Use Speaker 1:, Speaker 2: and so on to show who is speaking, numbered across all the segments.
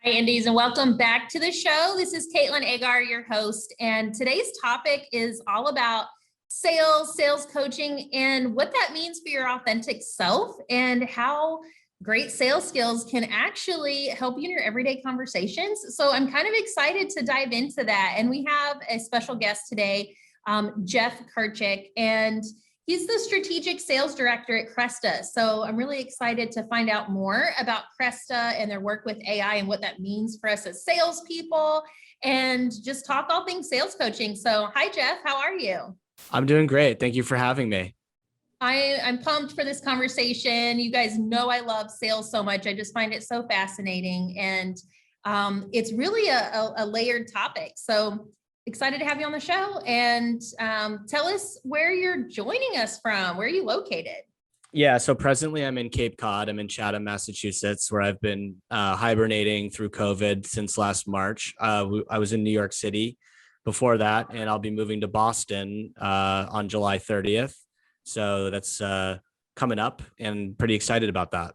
Speaker 1: Hi, Indies, and welcome back to the show. This is Katlyn Eggar, your host, and today's topic is all about sales coaching, and what that means for your authentic self and how great sales skills can actually help you in your everyday conversations. So I'm kind of excited to dive into that. And we have a special guest today, Jeff Kirchick, and he's the strategic sales director at Cresta. So I'm really excited to find out more about Cresta and their work with AI and what that means for us as salespeople, and just talk all things sales coaching. So hi, Jeff, how are you?
Speaker 2: I'm doing great. Thank you for having me.
Speaker 1: I'm pumped for this conversation. You guys know I love sales so much. I just find it so fascinating. And it's really a layered topic. So excited to have you on the show, and tell us where you're joining us from. Where are you located?
Speaker 2: Yeah, so presently I'm in Cape Cod. I'm in Chatham, Massachusetts, where I've been hibernating through COVID since last March. I was in New York City before that, and I'll be moving to Boston on July 30th. So that's coming up, and pretty excited about that.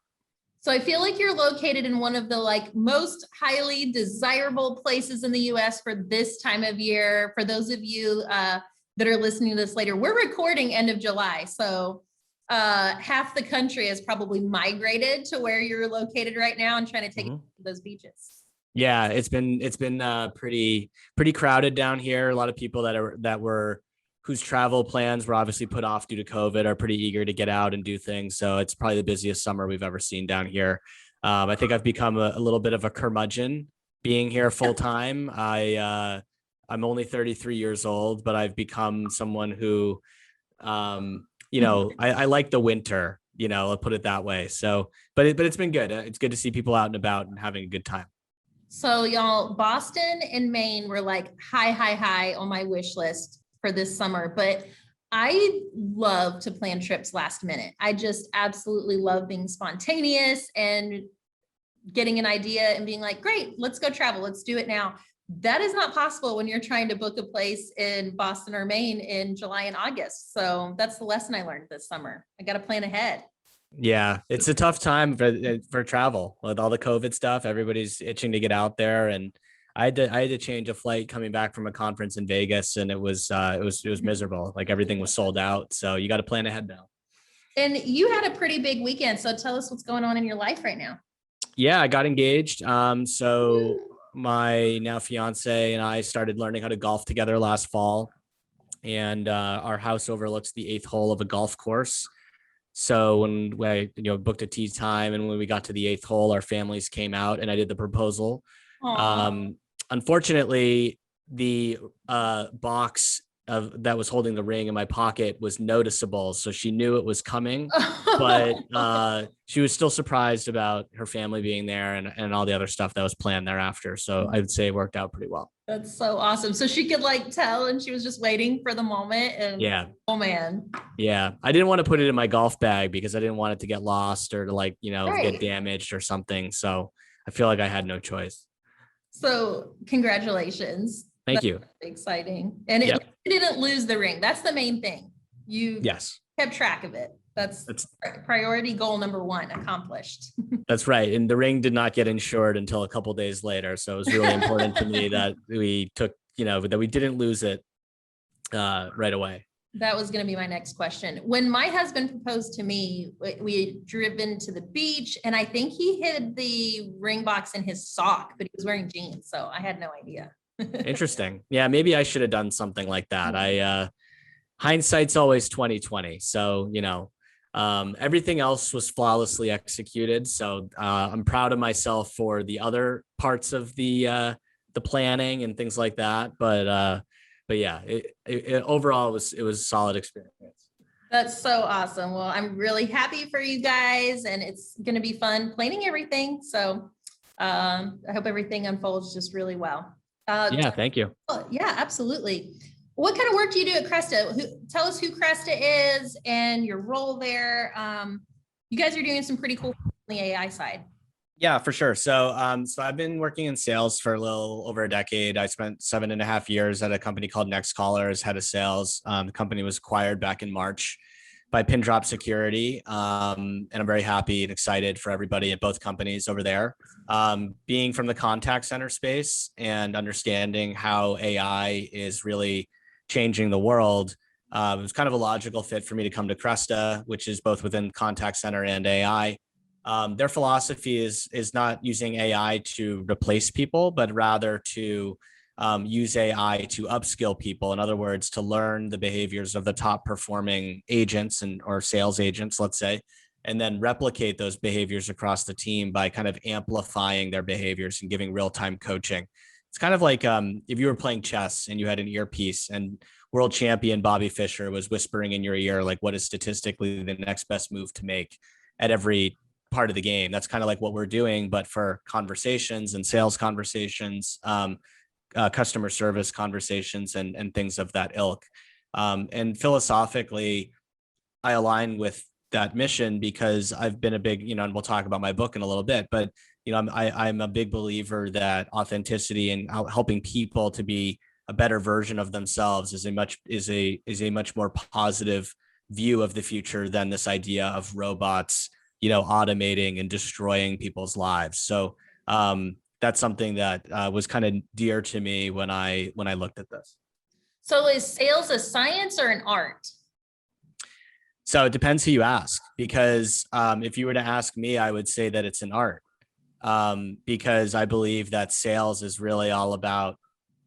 Speaker 1: So I feel like you're located in one of the most highly desirable places in the US for this time of year. For those of you that are listening to this later, we're recording end of July. So half the country has probably migrated to where you're located right now and trying to take those beaches.
Speaker 2: Yeah, it's been pretty crowded down here. A lot of people whose travel plans were obviously put off due to COVID are pretty eager to get out and do things. So it's probably the busiest summer we've ever seen down here. I think I've become a little bit of a curmudgeon being here full time. I'm only 33 years old, but I've become someone who, I like the winter, I'll put it that way. So, but it's been good. It's good to see people out and about and having a good time.
Speaker 1: So y'all, Boston and Maine were high on my wish list for this summer, but I love to plan trips last minute. I just absolutely love being spontaneous and getting an idea and being like, great, let's go travel. Let's do it now. That is not possible when you're trying to book a place in Boston or Maine in July and August. So that's the lesson I learned this summer. I got to plan ahead.
Speaker 2: Yeah, it's a tough time for travel with all the COVID stuff. Everybody's itching to get out there, and I had to change a flight coming back from a conference in Vegas, and it was miserable. Like everything was sold out. So you got to plan ahead now.
Speaker 1: And you had a pretty big weekend. So tell us what's going on in your life right now.
Speaker 2: Yeah, I got engaged. So my now fiance and I started learning how to golf together last fall, and our house overlooks the 8th hole of a golf course. So when we booked a tee time, and when we got to the 8th hole, our families came out and I did the proposal. Unfortunately, the box that was holding the ring in my pocket was noticeable, so she knew it was coming, but she was still surprised about her family being there and all the other stuff that was planned thereafter. So I would say it worked out pretty well.
Speaker 1: That's so awesome. So she could tell, and she was just waiting for the moment. And
Speaker 2: yeah,
Speaker 1: oh man.
Speaker 2: Yeah, I didn't want to put it in my golf bag because I didn't want it to get lost or to
Speaker 1: Right.
Speaker 2: get damaged or something. So I feel like I had no choice.
Speaker 1: So congratulations.
Speaker 2: Thank you.
Speaker 1: Exciting. And you didn't lose the ring. That's the main thing. You kept track of it. That's priority goal number 1 accomplished.
Speaker 2: That's right. And the ring did not get insured until a couple of days later. So it was really important to me that we took, that we didn't lose it right away.
Speaker 1: That was going to be my next question. When my husband proposed to me, we had driven to the beach, and I think he hid the ring box in his sock, but he was wearing jeans. So I had no idea.
Speaker 2: Interesting. Yeah, maybe I should have done something like that. Hindsight's always 20/20. So, everything else was flawlessly executed. So I'm proud of myself for the other parts of the planning and things like that. But yeah, overall it was a solid experience.
Speaker 1: That's so awesome. Well, I'm really happy for you guys, and it's going to be fun planning everything. So I hope everything unfolds just really well.
Speaker 2: Yeah, thank you.
Speaker 1: Yeah, absolutely. What kind of work do you do at Cresta? Tell us who Cresta is and your role there. You guys are doing some pretty cool on the AI side.
Speaker 2: Yeah, for sure. So I've been working in sales for a little over a decade. I spent 7.5 years at a company called Next Caller as head of sales. The company was acquired back in March. by Pin Drop Security. And I'm very happy and excited for everybody at both companies over there. Being from the contact center space and understanding how AI is really changing the world, it was kind of a logical fit for me to come to Cresta, which is both within contact center and AI. Their philosophy is not using AI to replace people, but rather to use AI to upskill people. In other words, to learn the behaviors of the top performing agents or sales agents, let's say, and then replicate those behaviors across the team by kind of amplifying their behaviors and giving real-time coaching. It's kind of like if you were playing chess and you had an earpiece and world champion Bobby Fischer was whispering in your ear, like, what is statistically the next best move to make at every part of the game. That's kind of like what we're doing, but for conversations and sales conversations, customer service conversations and things of that ilk. And philosophically, I align with that mission because I've been a big, and we'll talk about my book in a little bit, but I'm a big believer that authenticity and helping people to be a better version of themselves is a much more positive view of the future than this idea of robots, automating and destroying people's lives. So that's something that was kind of dear to me when I looked at this.
Speaker 1: So is sales a science or an art?
Speaker 2: So it depends who you ask, because if you were to ask me, I would say that it's an art, because I believe that sales is really all about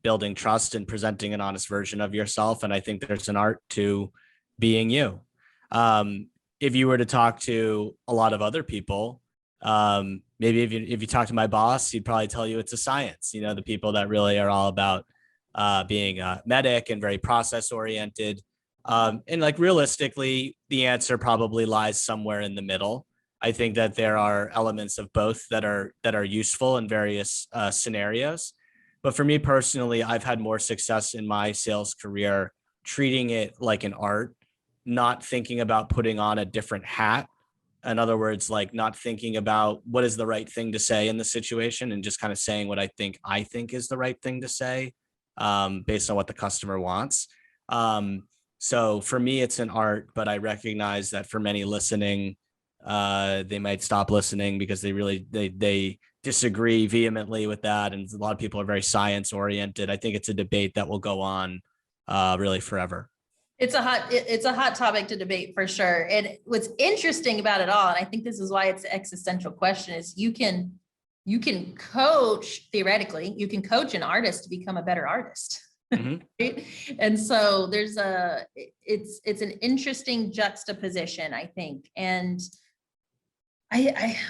Speaker 2: building trust and presenting an honest version of yourself. And I think there's an art to being you. If you were to talk to a lot of other people, maybe if you talk to my boss, he'd probably tell you it's a science. The people that really are all about being medic and very process oriented. And like realistically, the answer probably lies somewhere in the middle. I think that there are elements of both that are useful in various scenarios. But for me personally, I've had more success in my sales career treating it like an art, not thinking about putting on a different hat. In other words, like not thinking about what is the right thing to say in the situation and just kind of saying what I think is the right thing to say based on what the customer wants. So for me, it's an art, but I recognize that for many listening, they might stop listening because they disagree vehemently with that. And a lot of people are very science oriented. I think it's a debate that will go on really forever.
Speaker 1: It's a hot topic to debate for sure. And what's interesting about it all, and I think this is why it's an existential question, is you can coach, theoretically, you can coach an artist to become a better artist. Mm-hmm. Right? And so it's an interesting juxtaposition, I think. And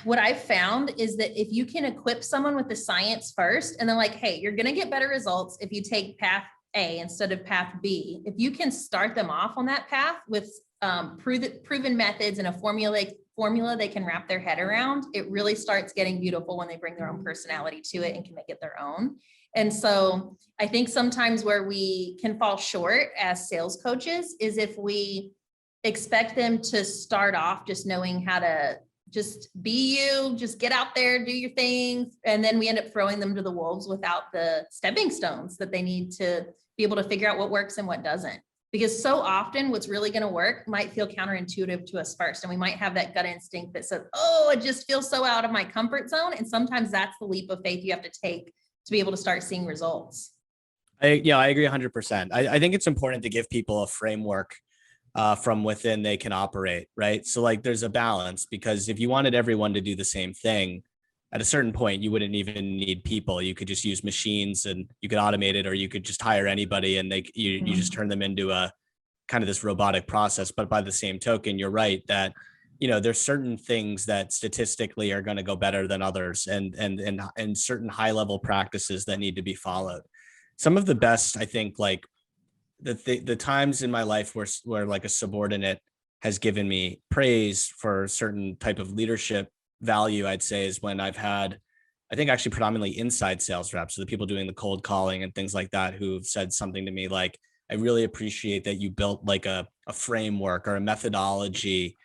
Speaker 1: what I've found is that if you can equip someone with the science first, and then like, hey, you're going to get better results if you take path A instead of path B. If you can start them off on that path with proven methods and a formula they can wrap their head around, it really starts getting beautiful when they bring their own personality to it and can make it their own. And so I think sometimes where we can fall short as sales coaches is if we expect them to start off just knowing how to just be you, just get out there, do your thing. And then we end up throwing them to the wolves without the stepping stones that they need to be able to figure out what works and what doesn't. Because so often what's really going to work might feel counterintuitive to us first. And we might have that gut instinct that says, oh, it just feels so out of my comfort zone. And sometimes that's the leap of faith you have to take to be able to start seeing results.
Speaker 2: I agree 100%. I think it's important to give people a framework from within they can operate, right? So like there's a balance, because if you wanted everyone to do the same thing, at a certain point, you wouldn't even need people. You could just use machines and you could automate it, or you could just hire anybody and you just turn them into a kind of this robotic process. But by the same token, you're right that, there's certain things that statistically are going to go better than others, and certain high level practices that need to be followed. Some of the best, I think, like the times in my life where like a subordinate has given me praise for a certain type of leadership value, I'd say, is when I've had, I think actually predominantly inside sales reps, so the people doing the cold calling and things like that, who've said something to me like, I really appreciate that you built like a framework or a methodology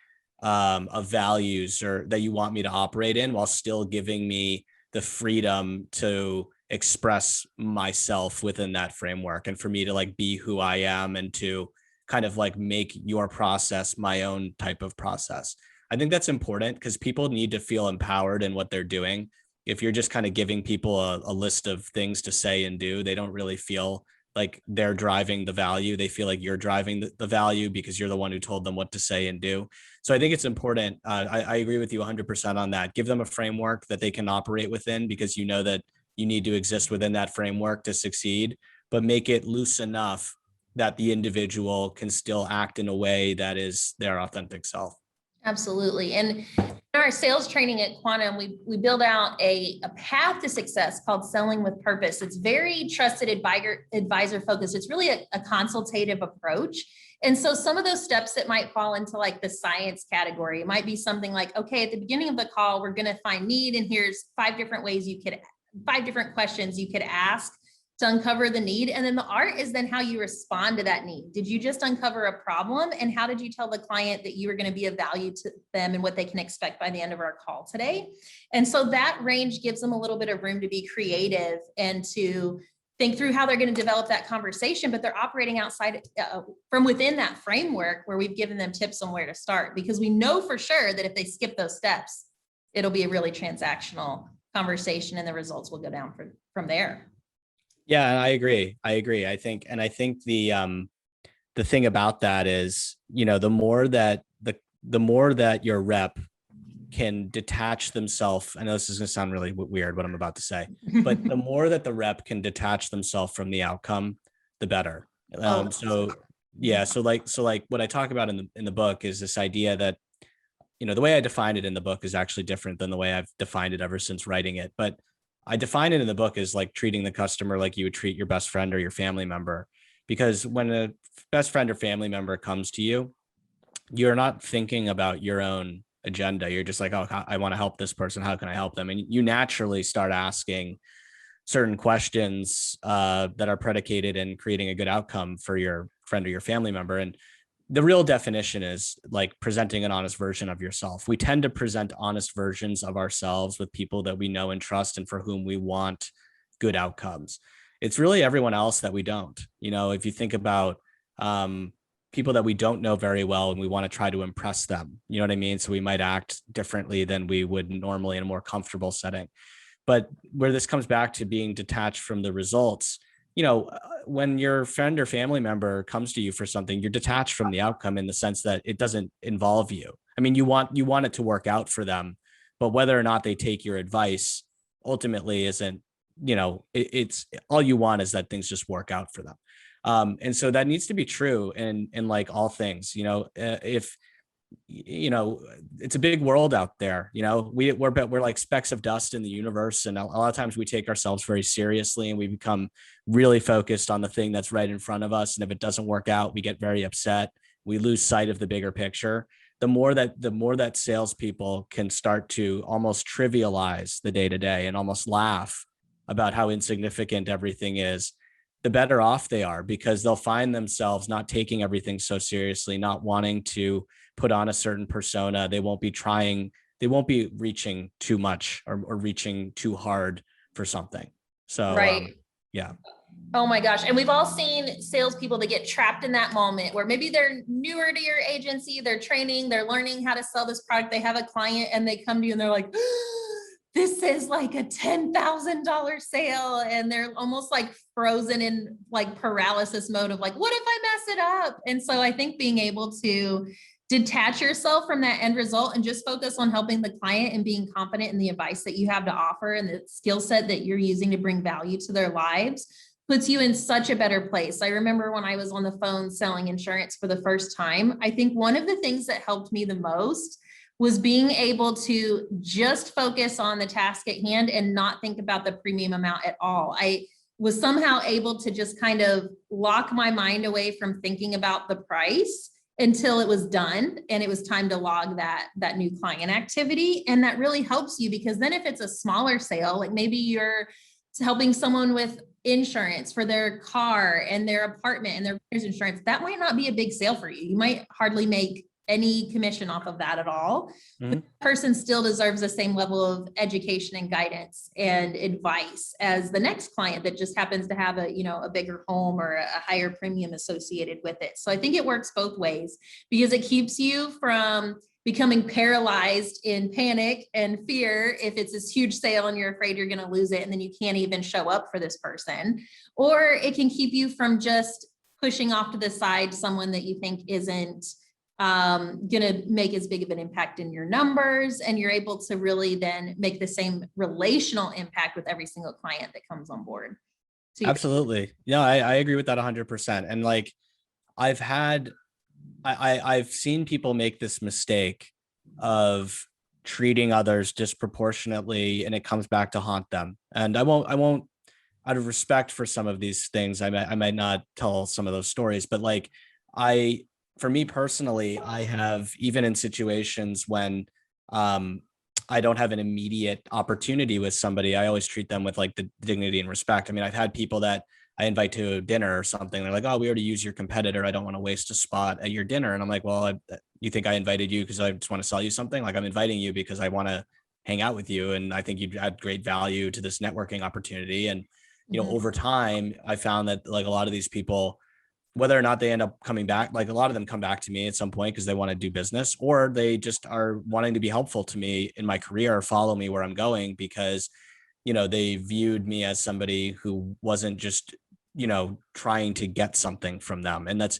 Speaker 2: of values or that you want me to operate in, while still giving me the freedom to express myself within that framework, and for me to like be who I am and to kind of like make your process my own type of process. I think that's important because people need to feel empowered in what they're doing. If you're just kind of giving people a list of things to say and do, they don't really feel like they're driving the value. They feel like you're driving the value because you're the one who told them what to say and do. So I think it's important. I agree with you 100% on that. Give them a framework that they can operate within, because you know that you need to exist within that framework to succeed, but make it loose enough that the individual can still act in a way that is their authentic self.
Speaker 1: Absolutely. And in our sales training at Quantum, we build out a path to success called Selling with Purpose. It's very trusted advisor focused. It's really a consultative approach. And so some of those steps that might fall into like the science category, it might be something like, okay, at the beginning of the call, we're going to find need, and here's 5 different questions you could ask to uncover the need. And then the art is then how you respond to that need. Did you just uncover a problem? And how did you tell the client that you were going to be of value to them and what they can expect by the end of our call today? And so that range gives them a little bit of room to be creative and to think through how they're going to develop that conversation, but they're operating outside from within that framework where we've given them tips on where to start, because we know for sure that if they skip those steps, it'll be a really transactional conversation and the results will go down from there.
Speaker 2: Yeah, I agree. I think the thing about that is, the more that your rep can detach themselves. I know this is going to sound really weird, what I'm about to say, but the more that the rep can detach themselves from the outcome, the better. So what I talk about in the book is this idea that, the way I defined it in the book is actually different than the way I've defined it ever since writing it. But I define it in the book as like treating the customer like you would treat your best friend or your family member. Because when a best friend or family member comes to you, you're not thinking about your own agenda. You're just like, oh, I want to help this person. How can I help them? And you naturally start asking certain questions that are predicated in creating a good outcome for your friend or your family member. And the real definition is like presenting an honest version of yourself. We tend to present honest versions of ourselves with people that we know and trust and for whom we want good outcomes. It's really everyone else that we don't. If you think about people that we don't know very well and we want to try to impress them, you know what I mean? So we might act differently than we would normally in a more comfortable setting. But where this comes back to being detached from the results, when your friend or family member comes to you for something, you're detached from the outcome in the sense that it doesn't involve you. I mean, you want it to work out for them, but whether or not they take your advice ultimately isn't, it's all you want is that things just work out for them. And so that needs to be true in like all things, if, it's a big world out there, we're like specks of dust in the universe. And a lot of times we take ourselves very seriously and we become really focused on the thing that's right in front of us. And if it doesn't work out, we get very upset. We lose sight of the bigger picture. The more that salespeople can start to almost trivialize the day to day and almost laugh about how insignificant everything is, the better off they are, because they'll find themselves not taking everything so seriously, not wanting to put on a certain persona. They won't be reaching too much or reaching too hard for something. So,
Speaker 1: right.
Speaker 2: Yeah.
Speaker 1: Oh my gosh. And we've all seen salespeople that get trapped in that moment where maybe they're newer to your agency, they're training, they're learning how to sell this product. They have a client and they come to you and they're like, this is like a $10,000 sale. And they're almost like frozen in like paralysis mode of like, what if I mess it up? And so I think being able to detach yourself from that end result and just focus on helping the client and being confident in the advice that you have to offer and the skill set that you're using to bring value to their lives puts you in such a better place. I remember when I was on the phone selling insurance for the first time, I think one of the things that helped me the most was being able to just focus on the task at hand and not think about the premium amount at all. I was somehow able to just kind of lock my mind away from thinking about the price until it was done and it was time to log that new client activity. And that really helps you, because then if it's a smaller sale, like maybe you're helping someone with insurance for their car and their apartment and their insurance, that might not be a big sale for you. You might hardly make any commission off of that at all.
Speaker 2: Mhm.
Speaker 1: The person still deserves the same level of education and guidance and advice as the next client that just happens to have a bigger home or a higher premium associated with it. So I think it works both ways because it keeps you from becoming paralyzed in panic and fear if it's this huge sale and you're afraid you're going to lose it and then you can't even show up for this person. Or it can keep you from just pushing off to the side someone that you think isn't going to make as big of an impact in your numbers, and you're able to really then make the same relational impact with every single client that comes on board. So
Speaker 2: Absolutely. Yeah, I agree with that 100%. And like I've seen people make this mistake of treating others disproportionately, and it comes back to haunt them. And I won't, out of respect for some of these things, I might not tell some of those stories, but like for me personally, I have, even in situations when I don't have an immediate opportunity with somebody, I always treat them with like the dignity and respect. I mean, I've had people that I invite to dinner or something. They're like, oh, we already use your competitor. I don't want to waste a spot at your dinner. And I'm like, well, you think I invited you because I just want to sell you something? Like, I'm inviting you because I want to hang out with you. And I think you'd add great value to this networking opportunity. And, over time, I found that like a lot of these people, whether or not they end up coming back, like a lot of them come back to me at some point because they want to do business, or they just are wanting to be helpful to me in my career or follow me where I'm going because, they viewed me as somebody who wasn't just, trying to get something from them. And that's,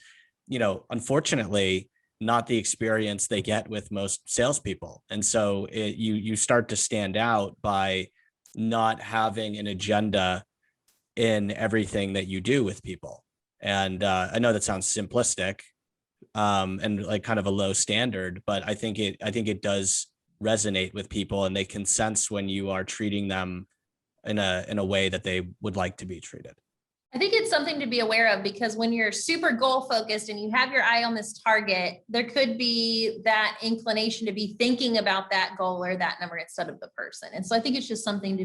Speaker 2: unfortunately not the experience they get with most salespeople. And so you start to stand out by not having an agenda in everything that you do with people. And I know that sounds simplistic and like kind of a low standard, but I think it does resonate with people, and they can sense when you are treating them in a way that they would like to be treated.
Speaker 1: I think it's something to be aware of, because when you're super goal focused and you have your eye on this target, there could be that inclination to be thinking about that goal or that number instead of the person. And so I think it's just something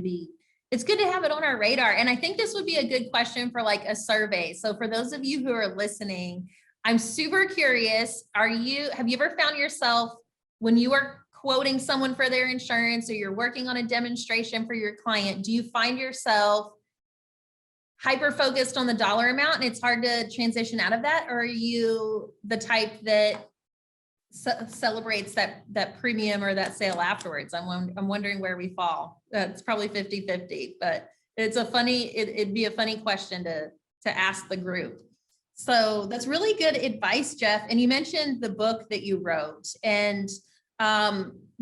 Speaker 1: it's good to have it on our radar. And I think this would be a good question for like a survey. So for those of you who are listening, I'm super curious. Have you ever found yourself when you are quoting someone for their insurance or you're working on a demonstration for your client, do you find yourself hyper focused on the dollar amount and it's hard to transition out of that? Or are you the type that celebrates that premium or that sale afterwards? I'm wondering where we fall. It's probably 50-50, but it'd be a funny question to ask the group. So that's really good advice, Jeff. And you mentioned the book that you wrote, and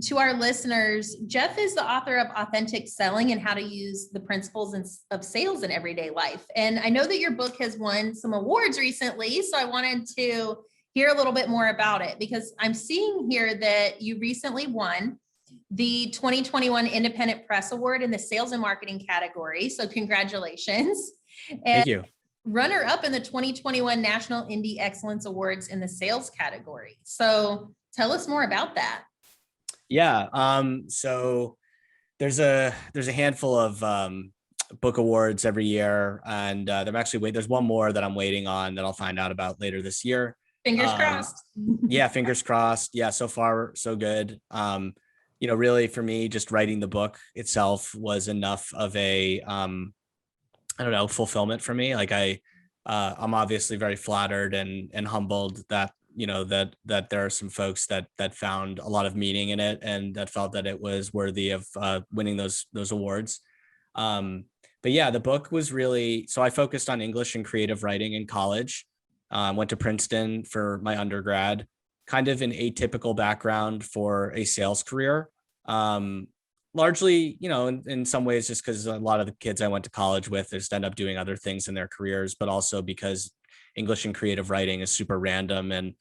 Speaker 1: to our listeners, Jeff is the author of Authentic Selling and How to Use the Principles of Sales in Everyday Life. And I know that your book has won some awards recently, so I wanted to hear a little bit more about it, because I'm seeing here that you recently won the 2021 Independent Press Award in the Sales and Marketing category. So congratulations. And
Speaker 2: thank you.
Speaker 1: Runner-up in the 2021 National Indie Excellence Awards in the sales category. So tell us more about that.
Speaker 2: Yeah. So there's a handful of book awards every year, and there's one more that I'm waiting on that I'll find out about later this year.
Speaker 1: Fingers crossed.
Speaker 2: Yeah, fingers crossed. Yeah, so far so good. Really for me, just writing the book itself was enough of a fulfillment for me. Like I'm obviously very flattered and humbled that that there are some folks that found a lot of meaning in it and that felt that it was worthy of winning those awards. But yeah, the book was really, so I focused on English and creative writing in college. Went to Princeton for my undergrad, kind of an atypical background for a sales career. Largely, in some ways, just because a lot of the kids I went to college with just end up doing other things in their careers, but also because English and creative writing is super random, and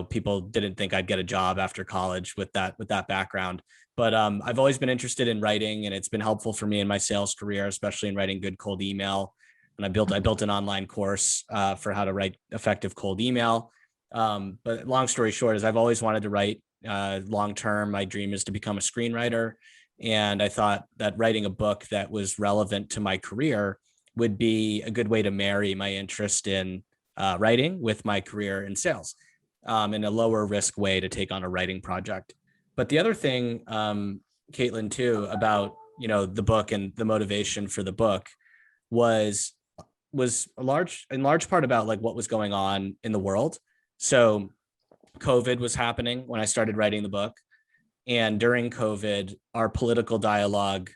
Speaker 2: people didn't think I'd get a job after college with that background. But I've always been interested in writing, and it's been helpful for me in my sales career, especially in writing good cold email. And I built an online course for how to write effective cold email. But long story short is I've always wanted to write long term. My dream is to become a screenwriter. And I thought that writing a book that was relevant to my career would be a good way to marry my interest in writing with my career in sales. in a lower risk way to take on a writing project. But the other thing, Katlyn, too, about, the book and the motivation for the book was in large part about like what was going on in the world. So COVID was happening when I started writing the book. And during COVID, our political dialogue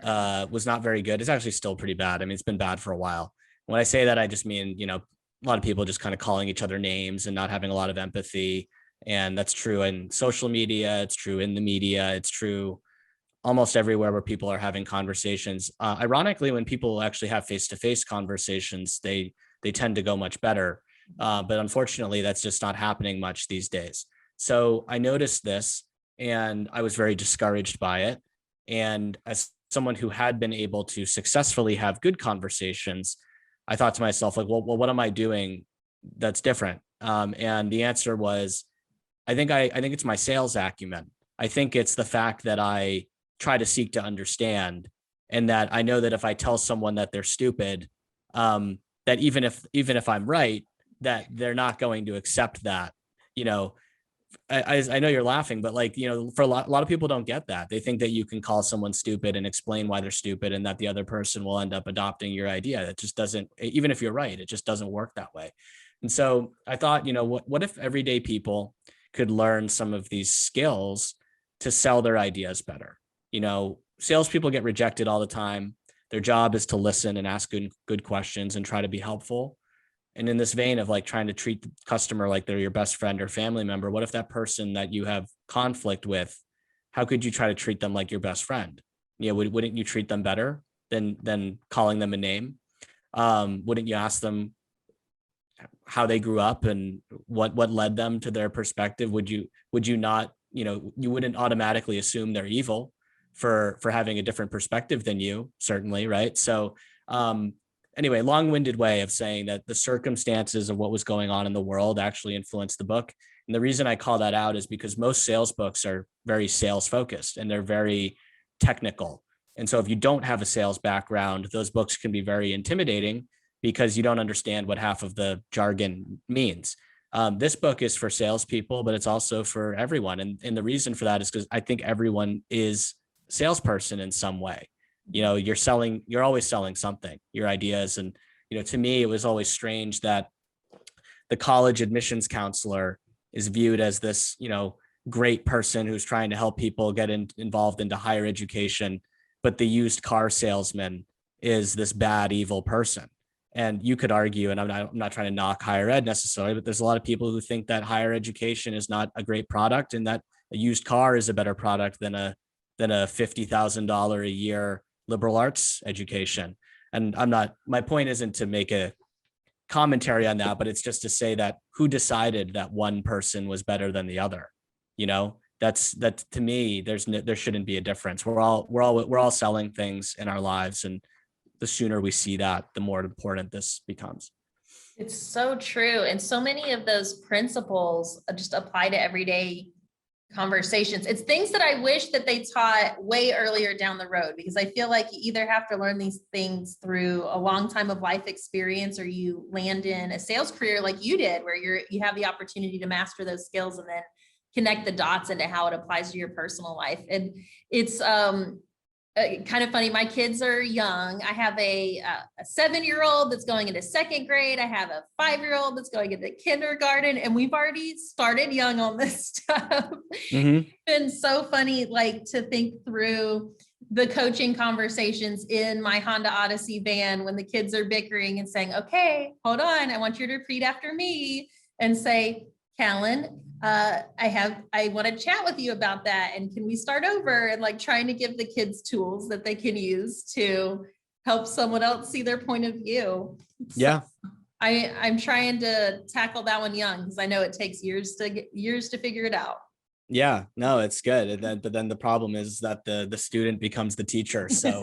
Speaker 2: was not very good. It's actually still pretty bad. I mean, it's been bad for a while. When I say that, I just mean, a lot of people just kind of calling each other names and not having a lot of empathy. And that's true in social media. It's true in the media. It's true almost everywhere where people are having conversations. Ironically, when people actually have face-to-face conversations, they tend to go much better. But unfortunately, that's just not happening much these days. So I noticed this and I was very discouraged by it. And as someone who had been able to successfully have good conversations, I thought to myself, like, well, what am I doing that's different? And the answer was, I think it's my sales acumen. I think it's the fact that I try to seek to understand, and that I know that if I tell someone that they're stupid, that even if I'm right, that they're not going to accept that. I know you're laughing, but like, for a lot of people don't get that. They think that you can call someone stupid and explain why they're stupid, and that the other person will end up adopting your idea. That just doesn't, even if you're right, it just doesn't work that way. And so I thought, what if everyday people could learn some of these skills to sell their ideas better? Salespeople get rejected all the time. Their job is to listen and ask good questions and try to be helpful. And in this vein of like trying to treat the customer like they're your best friend or family member, what if that person that you have conflict with, how could you try to treat them like your best friend? Wouldn't you treat them better than calling them a name? Wouldn't you ask them how they grew up and what led them to their perspective? Would you not, you wouldn't automatically assume they're evil for having a different perspective than you, certainly, right? So anyway, long-winded way of saying that the circumstances of what was going on in the world actually influenced the book. And the reason I call that out is because most sales books are very sales focused and they're very technical. And so if you don't have a sales background, those books can be very intimidating because you don't understand what half of the jargon means. This book is for salespeople, but it's also for everyone. And the reason for that is because I think everyone is a salesperson in some way. You're always selling something, your ideas. And, to me, it was always strange that the college admissions counselor is viewed as this, great person who's trying to help people get involved into higher education, but the used car salesman is this bad, evil person. And you could argue, and I'm not trying to knock higher ed necessarily, but there's a lot of people who think that higher education is not a great product and that a used car is a better product than a $50,000 a year liberal arts education. And my point isn't to make a commentary on that, but it's just to say that who decided that one person was better than the other? That to me, there shouldn't be a difference. We're all selling things in our lives, and the sooner we see that, the more important this becomes.
Speaker 1: It's so true. And so many of those principles just apply to everyday conversations. It's things that I wish that they taught way earlier down the road, because I feel like you either have to learn these things through a long time of life experience, or you land in a sales career like you did, where you have the opportunity to master those skills and then connect the dots into how it applies to your personal life. And it's kind of funny. My kids are young. I have a 7-year-old that's going into 2nd grade. I have a 5-year-old that's going into kindergarten, and we've already started young on this stuff.
Speaker 2: Mm-hmm.
Speaker 1: It's been so funny, like, to think through the coaching conversations in my Honda Odyssey van when the kids are bickering and saying, okay, hold on, I want you to repeat after me, and say, Katlyn, I want to chat with you about that. And can we start over? And like trying to give the kids tools that they can use to help someone else see their point of view.
Speaker 2: Yeah.
Speaker 1: So I'm trying to tackle that one young, because I know it takes years to figure it out.
Speaker 2: Yeah, no, it's good. But then the problem is that the student becomes the teacher. So,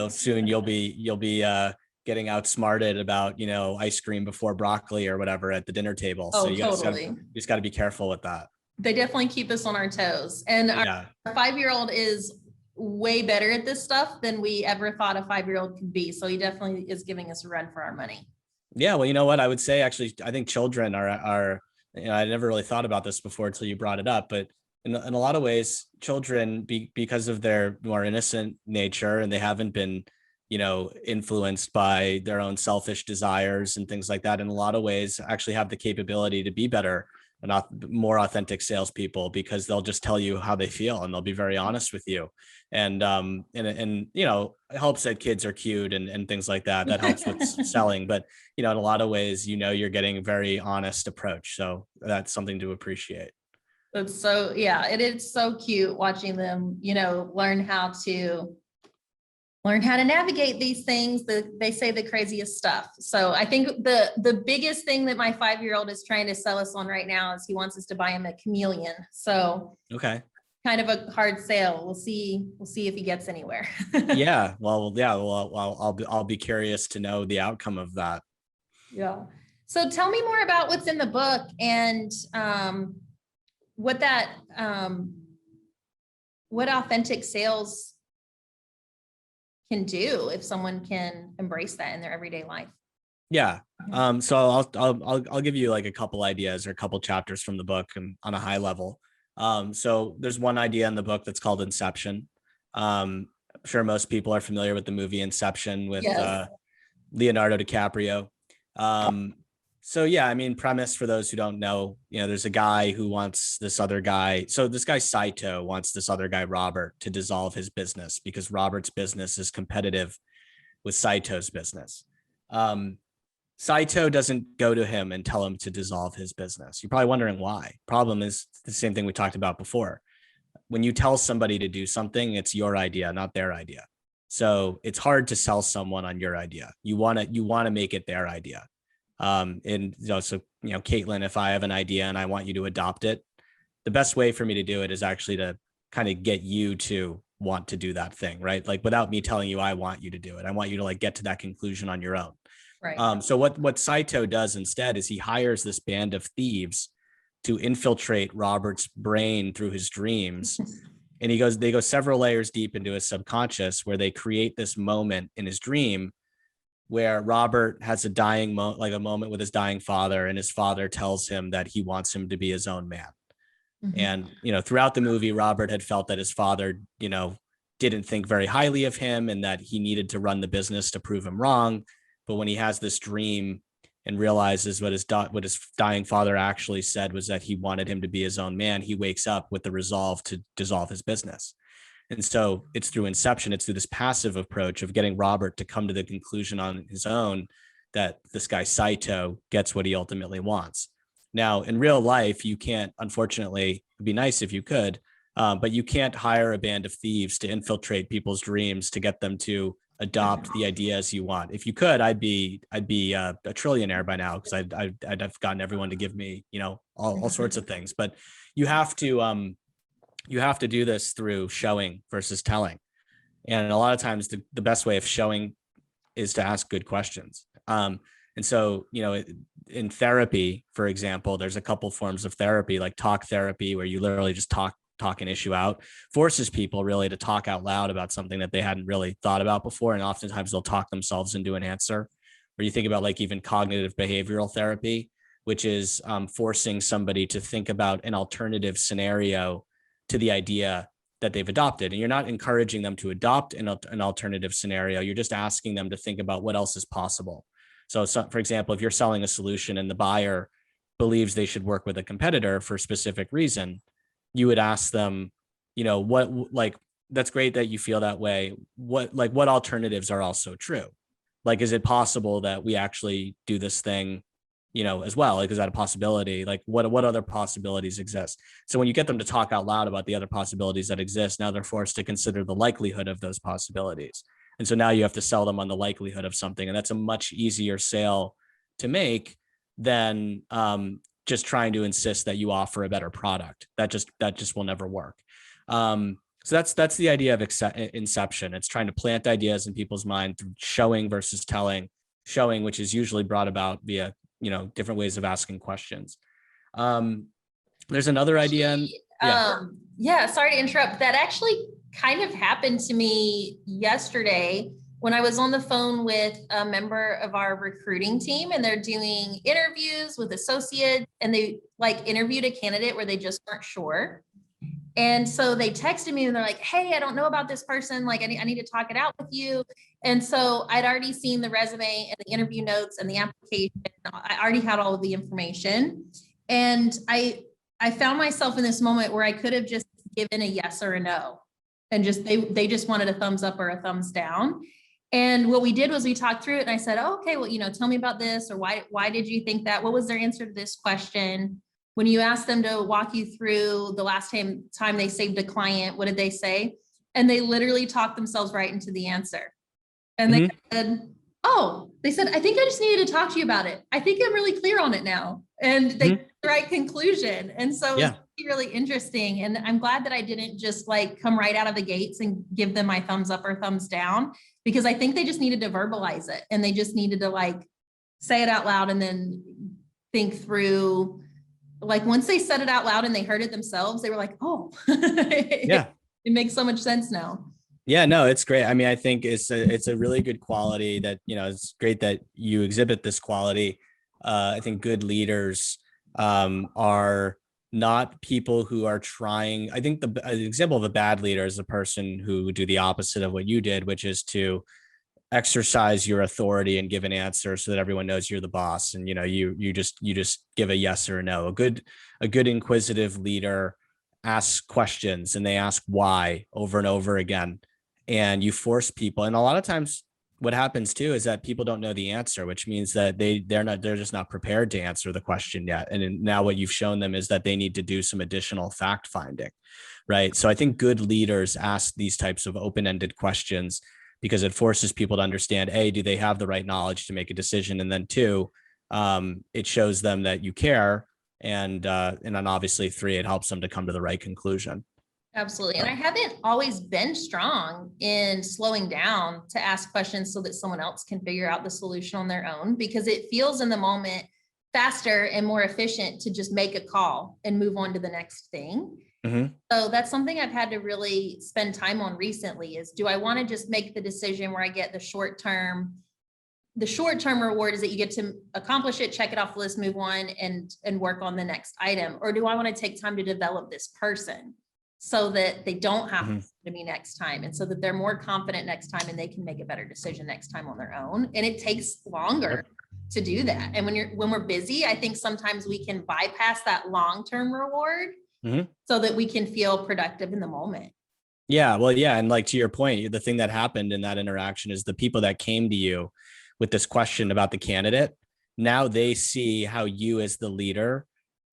Speaker 2: soon you'll be getting outsmarted about, ice cream before broccoli or whatever at the dinner table.
Speaker 1: Oh,
Speaker 2: so you
Speaker 1: totally.
Speaker 2: just got to be careful with that.
Speaker 1: They definitely keep us on our toes. And our 5-year-old is way better at this stuff than we ever thought a 5-year-old could be. So he definitely is giving us a run for our money.
Speaker 2: Yeah. Well, you know what I would say, actually, I think children are I never really thought about this before until you brought it up, but in a lot of ways, children, because of their more innocent nature, and they haven't been, influenced by their own selfish desires and things like that, in a lot of ways, actually have the capability to be better and more authentic salespeople, because they'll just tell you how they feel and they'll be very honest with you. And it helps that kids are cute and things like that. That helps with selling. But in a lot of ways, you're getting a very honest approach. So that's something to appreciate.
Speaker 1: It's so, yeah, it is so cute watching them, learn how to navigate these things. They say the craziest stuff. So I think the biggest thing that my 5-year-old is trying to sell us on right now is he wants us to buy him a chameleon. So
Speaker 2: okay,
Speaker 1: kind of a hard sale. We'll see if he gets anywhere.
Speaker 2: Yeah. Well, I'll be curious to know the outcome of that.
Speaker 1: Yeah. So tell me more about what's in the book and what authentic sales can do if someone can embrace that in their everyday life.
Speaker 2: Yeah. So I'll give you like a couple ideas or a couple chapters from the book and on a high level. So there's one idea in the book that's called Inception. I'm sure most people are familiar with the movie Inception with
Speaker 1: Yes.
Speaker 2: Leonardo DiCaprio. So yeah, I mean, premise for those who don't know, there's a guy who wants this other guy. So this guy Saito wants this other guy, Robert, to dissolve his business because Robert's business is competitive with Saito's business. Saito doesn't go to him and tell him to dissolve his business. You're probably wondering why. Problem is the same thing we talked about before. When you tell somebody to do something, it's your idea, not their idea. So it's hard to sell someone on your idea. You want to make it their idea. Katlyn, if I have an idea and I want you to adopt it, the best way for me to do it is actually to kind of get you to want to do that thing, right? Like without me telling you, I want you to do it. I want you to like get to that conclusion on your own.
Speaker 1: Right.
Speaker 2: So what Saito does instead is he hires this band of thieves to infiltrate Robert's brain through his dreams. And they go several layers deep into his subconscious where they create this moment in his dream where Robert has a a moment with his dying father, and his father tells him that he wants him to be his own man. Mm-hmm. And, throughout the movie, Robert had felt that his father, didn't think very highly of him and that he needed to run the business to prove him wrong. But when he has this dream and realizes what his dying father actually said was that he wanted him to be his own man, he wakes up with the resolve to dissolve his business. And so it's through Inception, it's through this passive approach of getting Robert to come to the conclusion on his own that this guy Saito gets what he ultimately wants. Now, in real life, you can't, unfortunately, it'd be nice if you could, but you can't hire a band of thieves to infiltrate people's dreams to get them to adopt the ideas you want. If you could, I'd be a trillionaire by now, because I'd have gotten everyone to give me, all sorts of things. But you have to do this through showing versus telling. And a lot of times the best way of showing is to ask good questions. And so, in therapy, for example, there's a couple forms of therapy, like talk therapy, where you literally just talk an issue out, forces people really to talk out loud about something that they hadn't really thought about before. And oftentimes they'll talk themselves into an answer. Or you think about like even cognitive behavioral therapy, which is forcing somebody to think about an alternative scenario to the idea that they've adopted. And you're not encouraging them to adopt an alternative scenario. You're just asking them to think about what else is possible. So for example, if you're selling a solution and the buyer believes they should work with a competitor for a specific reason, you would ask them, that's great that you feel that way. What alternatives are also true? Like, is it possible that we actually do this thing, as well? Like, is that a possibility? Like, what other possibilities exist? So when you get them to talk out loud about the other possibilities that exist, now they're forced to consider the likelihood of those possibilities. And so now you have to sell them on the likelihood of something. And that's a much easier sale to make than just trying to insist that you offer a better product. That just will never work. So that's the idea of Inception. It's trying to plant ideas in people's mind through showing versus telling. Showing, which is usually brought about via different ways of asking questions. There's another idea.
Speaker 1: Sorry to interrupt. That actually kind of happened to me yesterday when I was on the phone with a member of our recruiting team, and they're doing interviews with associates, and they like interviewed a candidate where they just weren't sure. And so they texted me and they're like, hey, I don't know about this person. Like, I need to talk it out with you. And so I'd already seen the resume and the interview notes and the application. I already had all of the information. And I found myself in this moment where I could have just given a yes or a no. And just, they just wanted a thumbs up or a thumbs down. And what we did was we talked through it, and I said, oh, okay, well, tell me about this, or why did you think that? What was their answer to this question? When you asked them to walk you through the last time they saved a client, what did they say? And they literally talked themselves right into the answer. And they said, they said, I think I just needed to talk to you about it. I think I'm really clear on it now. And they got the right conclusion. And so it's really interesting. And I'm glad that I didn't just like come right out of the gates and give them my thumbs up or thumbs down, because I think they just needed to verbalize it, and they just needed to like say it out loud and then think through. Like once they said it out loud and they heard it themselves, they were like, oh, yeah, it makes so much sense now.
Speaker 2: Yeah, no, it's great. I mean, I think it's a really good quality that, it's great that you exhibit this quality. I think good leaders are not people who are trying. I think the example of a bad leader is a person who would do the opposite of what you did, which is to exercise your authority and give an answer so that everyone knows you're the boss. And, you just give a yes or a no. A good inquisitive leader asks questions, and they ask why over and over again. And you force people. And a lot of times what happens too is that people don't know the answer, which means that they're just not prepared to answer the question yet. And now what you've shown them is that they need to do some additional fact finding, right? So I think good leaders ask these types of open-ended questions because it forces people to understand, A, do they have the right knowledge to make a decision? And then two, it shows them that you care. And then obviously 3, it helps them to come to the right conclusion.
Speaker 1: Absolutely. And I haven't always been strong in slowing down to ask questions so that someone else can figure out the solution on their own, because it feels in the moment faster and more efficient to just make a call and move on to the next thing. So that's something I've had to really spend time on recently is, do I want to just make the decision where I get the short-term reward is that you get to accomplish it, check it off the list, move on and work on the next item? Or do I want to take time to develop this person so that they don't have to me next time, and so that they're more confident next time and they can make a better decision next time on their own? And it takes longer to do that. And when we're busy, I think sometimes we can bypass that long-term reward so that we can feel productive in the moment.
Speaker 2: Yeah. Well, yeah. And like, to your point, the thing that happened in that interaction is the people that came to you with this question about the candidate, now they see how you as the leader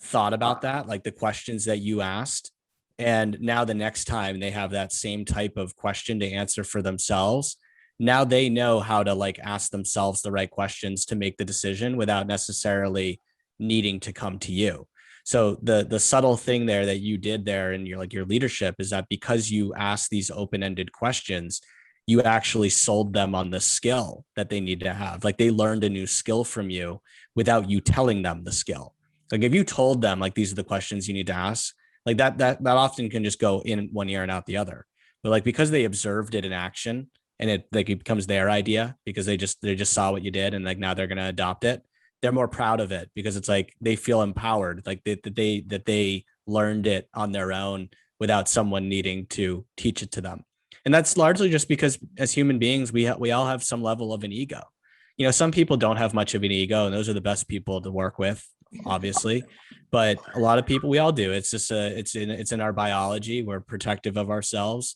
Speaker 2: thought about that, like the questions that you asked. And now the next time they have that same type of question to answer for themselves, now they know how to like ask themselves the right questions to make the decision without necessarily needing to come to you. So the subtle thing there that you did there in your leadership is that because you asked these open-ended questions, you actually sold them on the skill that they need to have. Like they learned a new skill from you without you telling them the skill. Like if you told them like, these are the questions you need to ask, like that often can just go in one ear and out the other. But like, because they observed it in action and it becomes their idea because they just saw what you did, and like now they're going to adopt it. They're more proud of it because it's like they feel empowered, like that they learned it on their own without someone needing to teach it to them. And that's largely just because as human beings, we all have some level of an ego. Some people don't have much of an ego, and those are the best people to work with, obviously. But a lot of people, we all do. It's just it's in our biology. We're protective of ourselves.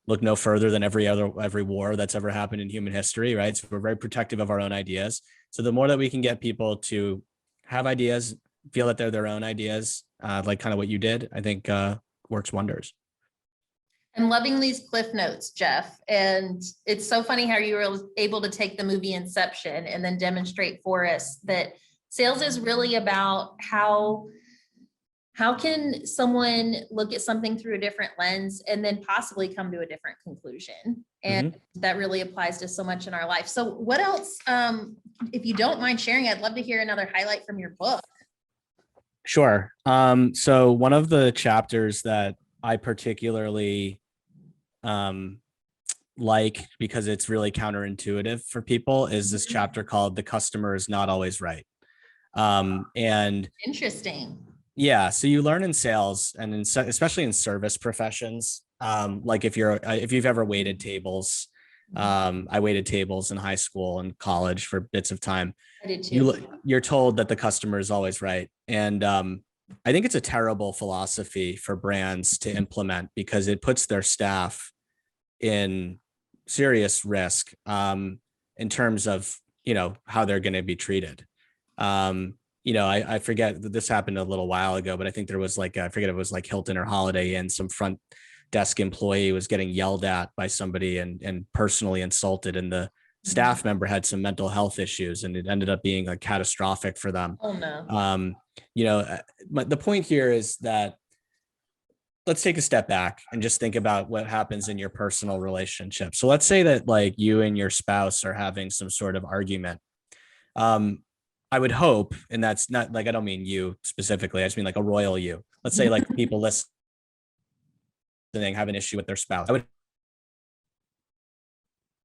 Speaker 2: Look no further than every war that's ever happened in human history, right? So we're very protective of our own ideas. So the more that we can get people to have ideas, feel that they're their own ideas, like kind of what you did, I think works wonders.
Speaker 1: I'm loving these cliff notes, Jeff. And it's so funny how you were able to take the movie Inception and then demonstrate for us that sales is really about how can someone look at something through a different lens and then possibly come to a different conclusion. And that really applies to so much in our life. So what else, if you don't mind sharing, I'd love to hear another highlight from your book.
Speaker 2: Sure. So one of the chapters that I particularly like, because it's really counterintuitive for people, is this chapter called "The Customer is Not Always Right." And
Speaker 1: Interesting.
Speaker 2: yeah, so you learn in sales and especially in service professions, like if you've ever waited tables. I waited tables in high school and college for bits of time.
Speaker 1: I did too.
Speaker 2: You're told that the customer is always right. And I think it's a terrible philosophy for brands to implement, because it puts their staff in serious risk in terms of, how they're going to be treated. I forget that this happened a little while ago, but I think there was I forget if it was like Hilton or Holiday Inn, some front desk employee was getting yelled at by somebody and personally insulted, and the staff member had some mental health issues, and it ended up being catastrophic for them.
Speaker 1: Oh no.
Speaker 2: But the point here is that let's take a step back and just think about what happens in your personal relationship. So let's say that you and your spouse are having some sort of argument. I would hope, and that's not I don't mean you specifically, I just mean a royal you. Let's say people listening have an issue with their spouse. I would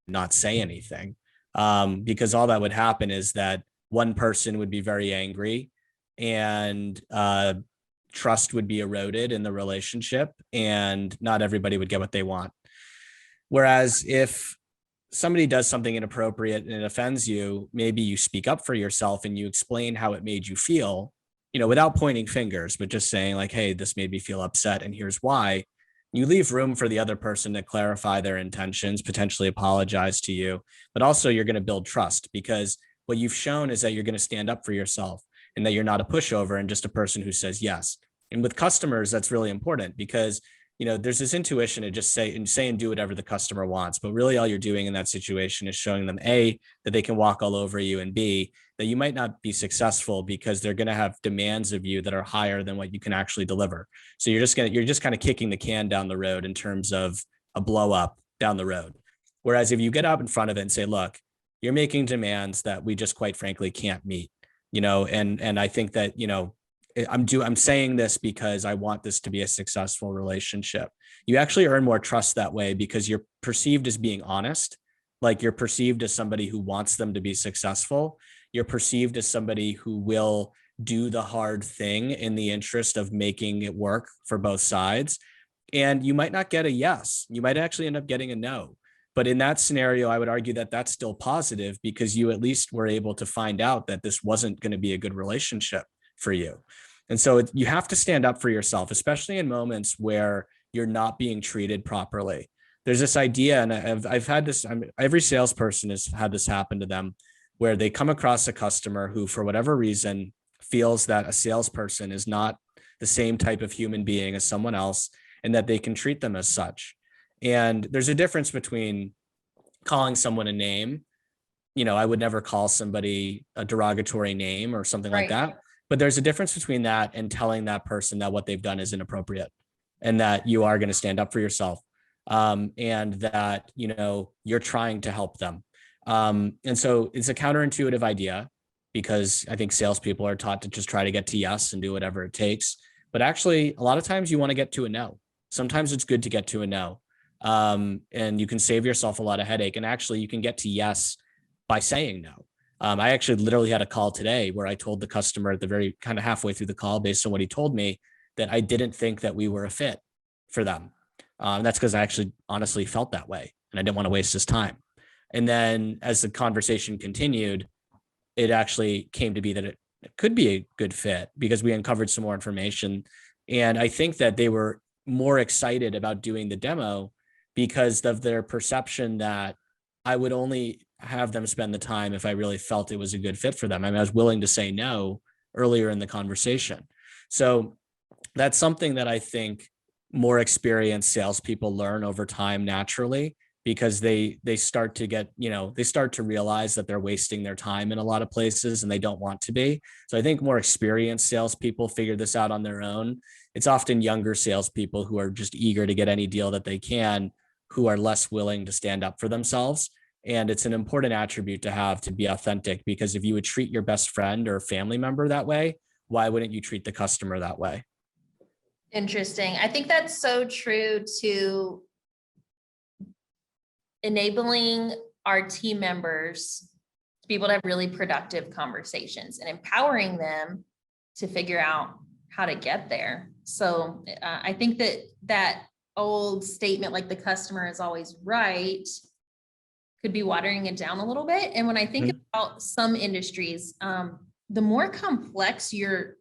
Speaker 2: not say anything, because all that would happen is that one person would be very angry, and trust would be eroded in the relationship, and not everybody would get what they want. Whereas if somebody does something inappropriate and it offends you, maybe you speak up for yourself and you explain how it made you feel, without pointing fingers, but just saying hey, this made me feel upset and here's why. You leave room for the other person to clarify their intentions, potentially apologize to you, but also you're going to build trust, because what you've shown is that you're going to stand up for yourself and that you're not a pushover and just a person who says yes. And with customers, that's really important, because there's this intuition to just say and do whatever the customer wants. But really all you're doing in that situation is showing them, A, that they can walk all over you, and B, that you might not be successful because they're going to have demands of you that are higher than what you can actually deliver. So you're just kind of kicking the can down the road in terms of a blow up down the road. Whereas if you get up in front of it and say, look, you're making demands that we just quite frankly can't meet, and I think that, I'm saying this because I want this to be a successful relationship. You actually earn more trust that way, because you're perceived as being honest. You're perceived as somebody who wants them to be successful. You're perceived as somebody who will do the hard thing in the interest of making it work for both sides. And you might not get a yes. You might actually end up getting a no. But in that scenario, I would argue that that's still positive, because you at least were able to find out that this wasn't going to be a good relationship for you. And so you have to stand up for yourself, especially in moments where you're not being treated properly. There's this idea, and I've had this, every salesperson has had this happen to them, where they come across a customer who, for whatever reason, feels that a salesperson is not the same type of human being as someone else, and that they can treat them as such. And there's a difference between calling someone a name. I would never call somebody a derogatory name or something like that. But there's a difference between that and telling that person that what they've done is inappropriate, and that you are going to stand up for yourself, and that, you're trying to help them. And so it's a counterintuitive idea, because I think salespeople are taught to just try to get to yes and do whatever it takes. But actually, a lot of times you want to get to a no. Sometimes it's good to get to a no. And you can save yourself a lot of headache. And actually, you can get to yes by saying no. I actually literally had a call today where I told the customer at the very kind of halfway through the call, based on what he told me, that I didn't think that we were a fit for them. That's because I actually honestly felt that way, and I didn't want to waste his time. And then as the conversation continued, it actually came to be that it could be a good fit, because we uncovered some more information. And I think that they were more excited about doing the demo because of their perception that I would only have them spend the time if I really felt it was a good fit for them. I mean, I was willing to say no earlier in the conversation. So that's something that I think more experienced salespeople learn over time naturally, because they start to get, they start to realize that they're wasting their time in a lot of places and they don't want to be. So I think more experienced salespeople figure this out on their own. It's often younger salespeople who are just eager to get any deal that they can, who are less willing to stand up for themselves. And it's an important attribute to have, to be authentic, because if you would treat your best friend or family member that way, why wouldn't you treat the customer that way?
Speaker 1: Interesting. I think that's so true to enabling our team members to be able to have really productive conversations and empowering them to figure out how to get there. So I think that old statement, like the customer is always right, could be watering it down a little bit. And when I think about some industries, the more complex your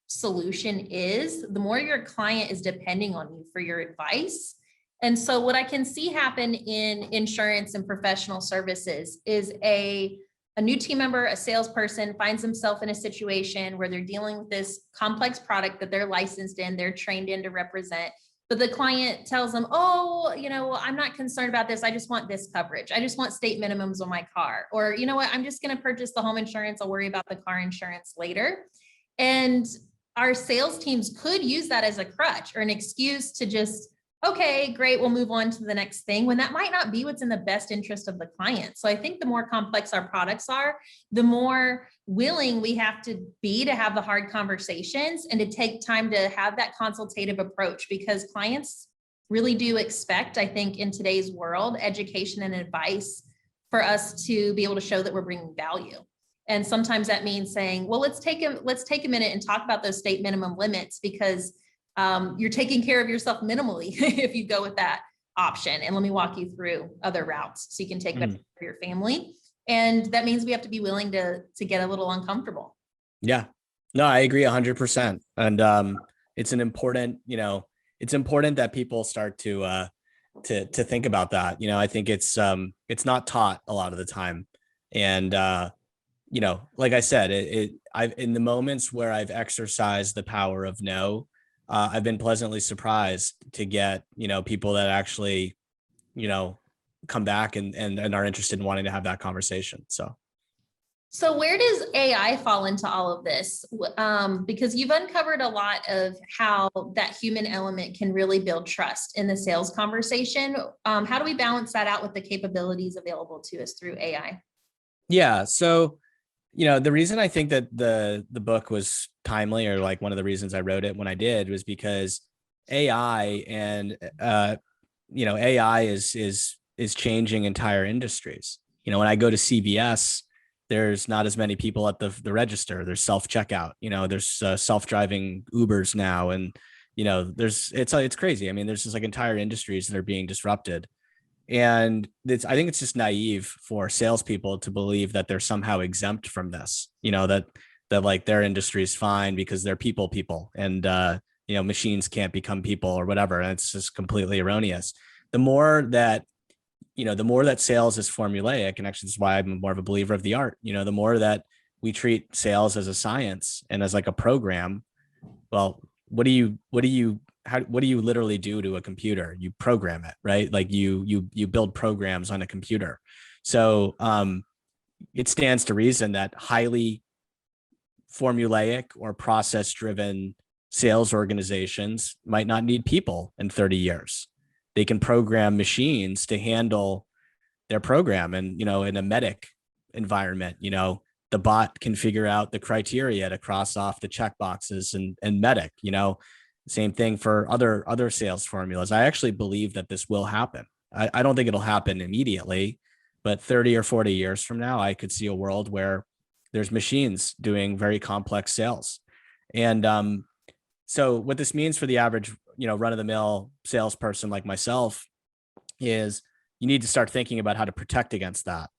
Speaker 1: solution is, the more your client is depending on you for your advice. And so what I can see happen in insurance and professional services is a new team member, a salesperson finds himself in a situation where they're dealing with this complex product that they're licensed in, they're trained in to represent. But the client tells them, oh, I'm not concerned about this. I just want this coverage. I just want state minimums on my car. Or, you know what, I'm just going to purchase the home insurance. I'll worry about the car insurance later. And our sales teams could use that as a crutch or an excuse to just, okay, great, we'll move on to the next thing, when that might not be what's in the best interest of the client. So I think the more complex our products are, the more willing we have to be to have the hard conversations and to take time to have that consultative approach, because clients really do expect, I think, in today's world, education and advice for us to be able to show that we're bringing value. And sometimes that means saying, well, let's take a minute and talk about those state minimum limits, because you're taking care of yourself minimally if you go with that option. And let me walk you through other routes so you can take better care of your family. And that means we have to be willing to get a little uncomfortable.
Speaker 2: Yeah, no, I agree 100%. And it's it's important that people start to think about that. I think it's not taught a lot of the time. And, like I said, I've in the moments where I've exercised the power of no, I've been pleasantly surprised to get, people that actually, come back and are interested in wanting to have that conversation.
Speaker 1: So where does AI fall into all of this? Because you've uncovered a lot of how that human element can really build trust in the sales conversation. How do we balance that out with the capabilities available to us through AI?
Speaker 2: Yeah. So, the reason I think that the book was timely, or like one of the reasons I wrote it when I did, was because AI and, AI is changing entire industries. When I go to CVS, there's not as many people at the register. There's self-checkout, there's self-driving Ubers now. And, it's crazy. I mean, there's just like entire industries that are being disrupted. And I think it's just naive for salespeople to believe that they're somehow exempt from this, that like their industry is fine because they're people and, machines can't become people or whatever. And it's just completely erroneous. The more that sales is formulaic, and actually this is why I'm more of a believer of the art, the more that we treat sales as a science and as like a program, well, what do you literally do to a computer? You program it, right? Like you build programs on a computer. So it stands to reason that highly formulaic or process-driven sales organizations might not need people in 30 years. They can program machines to handle their program. And, in a medic environment, the bot can figure out the criteria to cross off the check boxes and medic, same thing for other sales formulas. I actually believe that this will happen. I don't think it'll happen immediately, but 30 or 40 years from now, I could see a world where there's machines doing very complex sales. And so what this means for the average, run-of-the-mill salesperson like myself is you need to start thinking about how to protect against that.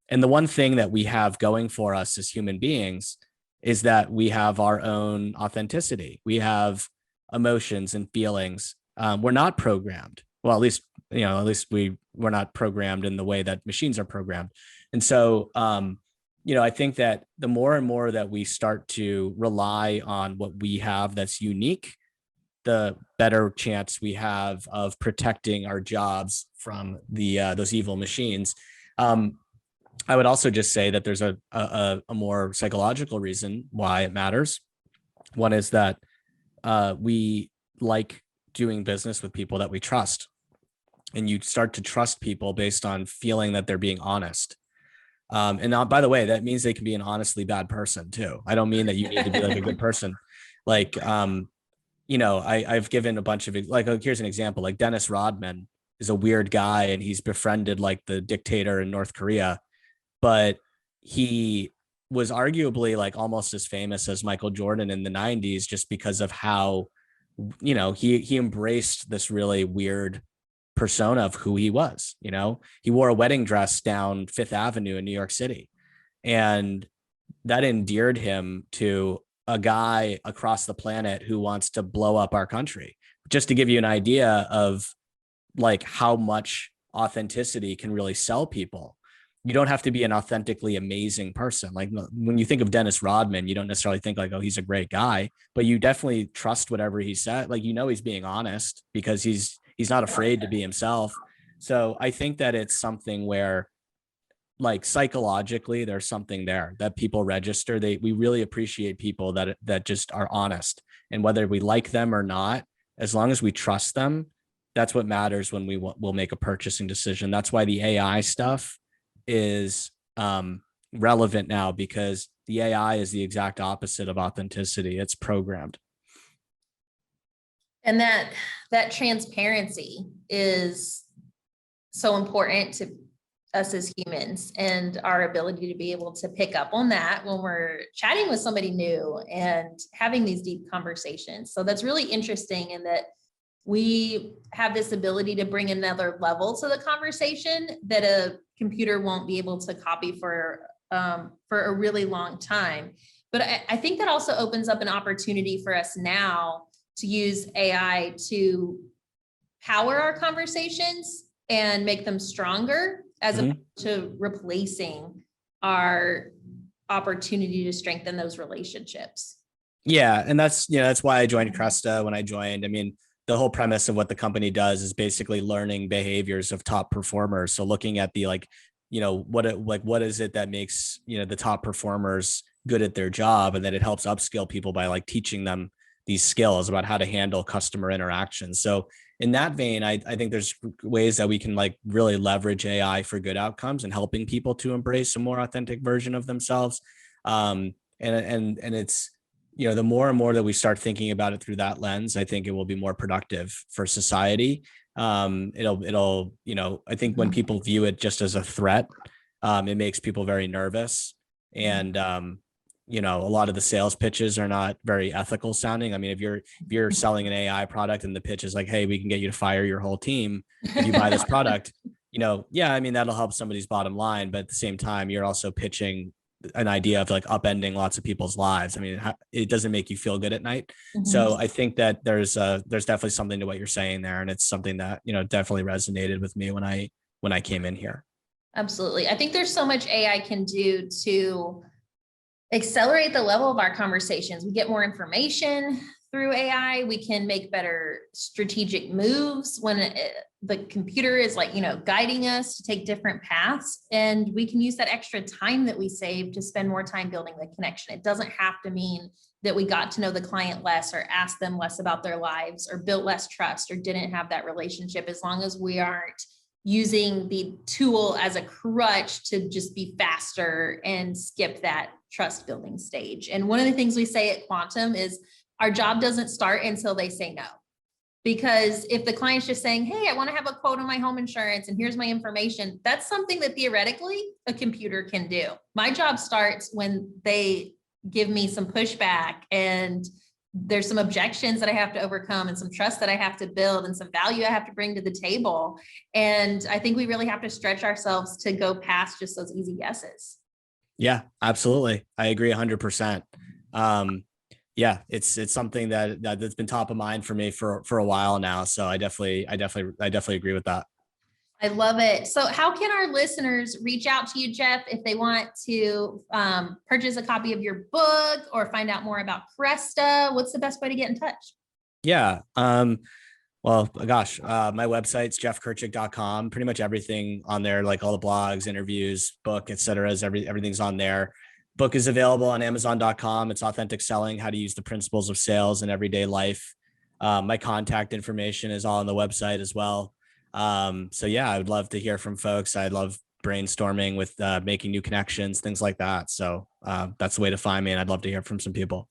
Speaker 2: And the one thing that we have going for us as human beings is that we have our own authenticity. We have emotions and feelings. We're not programmed. Well, at least we're not programmed in the way that machines are programmed. And so, I think that the more and more that we start to rely on what we have that's unique, the better chance we have of protecting our jobs from those evil machines. I would also just say that there's a more psychological reason why it matters. One is that we like doing business with people that we trust, and you start to trust people based on feeling that they're being honest. And now, by the way, that means they can be an honestly bad person too. I don't mean that you need to be like a good person. Like, I've given a bunch of, like, here's an example, like Dennis Rodman is a weird guy and he's befriended like the dictator in North Korea, but he was arguably like almost as famous as Michael Jordan in the 90s just because of how, he embraced this really weird persona of who he was. He wore a wedding dress down Fifth Avenue in New York City, and that endeared him to a guy across the planet who wants to blow up our country. Just to give you an idea of like how much authenticity can really sell people. You don't have to be an authentically amazing person. Like when you think of Dennis Rodman, you don't necessarily think like, oh, he's a great guy, but you definitely trust whatever he said. Like, he's being honest because he's not afraid to be himself. So I think that it's something where like psychologically there's something there that people register. We really appreciate people that just are honest, and whether we like them or not, as long as we trust them, that's what matters when we'll make a purchasing decision. That's why the AI stuff is relevant now, because the AI is the exact opposite of authenticity. It's programmed.
Speaker 1: And that transparency is so important to us as humans, and our ability to be able to pick up on that when we're chatting with somebody new and having these deep conversations. So that's really interesting in that we have this ability to bring another level to the conversation that a computer won't be able to copy for a really long time. But I think that also opens up an opportunity for us now to use AI to power our conversations and make them stronger, as opposed to replacing our opportunity to strengthen those relationships.
Speaker 2: Yeah. And that's why I joined Cresta when I joined. I mean, the whole premise of what the company does is basically learning behaviors of top performers. So looking at the, what is it that makes, the top performers good at their job, and then it helps upskill people by like teaching them these skills about how to handle customer interactions. So in that vein, I think there's ways that we can like really leverage AI for good outcomes and helping people to embrace a more authentic version of themselves. And it's, the more and more that we start thinking about it through that lens, I think it will be more productive for society. It'll, I think when people view it just as a threat, it makes people very nervous. And, a lot of the sales pitches are not very ethical sounding. I mean, if you're selling an AI product and the pitch is like, hey, we can get you to fire your whole team if you buy this product, I mean, that'll help somebody's bottom line. But at the same time, you're also pitching an idea of like upending lots of people's lives. I mean, it doesn't make you feel good at night. So I think that there's definitely something to what you're saying there. And it's something that, definitely resonated with me when I came in here.
Speaker 1: Absolutely. I think there's so much AI can do to accelerate the level of our conversations. We get more information through AI. We can make better strategic moves when the computer is like, guiding us to take different paths. And we can use that extra time that we save to spend more time building the connection. It doesn't have to mean that we got to know the client less or asked them less about their lives or built less trust or didn't have that relationship, as long as we aren't using the tool as a crutch to just be faster and skip that trust building stage. And one of the things we say at Quantum is our job doesn't start until they say no. Because if the client's just saying, hey, I want to have a quote on my home insurance and here's my information, that's something that theoretically a computer can do. My job starts when they give me some pushback and there's some objections that I have to overcome and some trust that I have to build and some value I have to bring to the table. And I think we really have to stretch ourselves to go past just those easy yeses.
Speaker 2: Yeah, absolutely. I agree 100%. Yeah, it's something that's been top of mind for me for a while now. So I definitely agree with that.
Speaker 1: I love it. So how can our listeners reach out to you, Jeff, if they want to purchase a copy of your book or find out more about Cresta? What's the best way to get in touch?
Speaker 2: Yeah. Well, gosh, my website's jeffkirchick.com. Pretty much everything on there, like all the blogs, interviews, book, et cetera, everything's on there. Book is available on amazon.com. It's Authentic Selling, How to Use the Principles of Sales in Everyday Life. My contact information is all on the website as well. So yeah, I would love to hear from folks. I love brainstorming with making new connections, things like that. So that's the way to find me. And I'd love to hear from some people.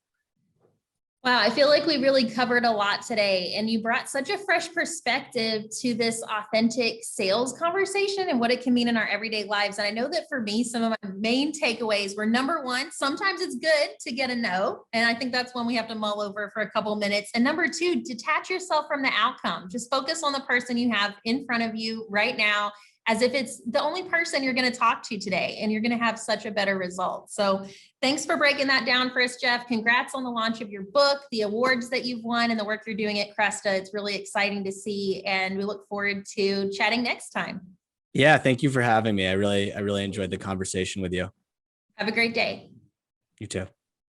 Speaker 1: Wow, I feel like we really covered a lot today, and you brought such a fresh perspective to this authentic sales conversation and what it can mean in our everyday lives. And I know that for me, some of my main takeaways were, number one, sometimes it's good to get a no. And I think that's one we have to mull over for a couple minutes. And number two, detach yourself from the outcome. Just focus on the person you have in front of you right now, as if it's the only person you're going to talk to today, and you're going to have such a better result. So thanks for breaking that down for us, Jeff. Congrats on the launch of your book, the awards that you've won, and the work you're doing at Cresta. It's really exciting to see, and we look forward to chatting next time.
Speaker 2: Yeah, thank you for having me. I really enjoyed the conversation with you.
Speaker 1: Have a great day.
Speaker 2: You too.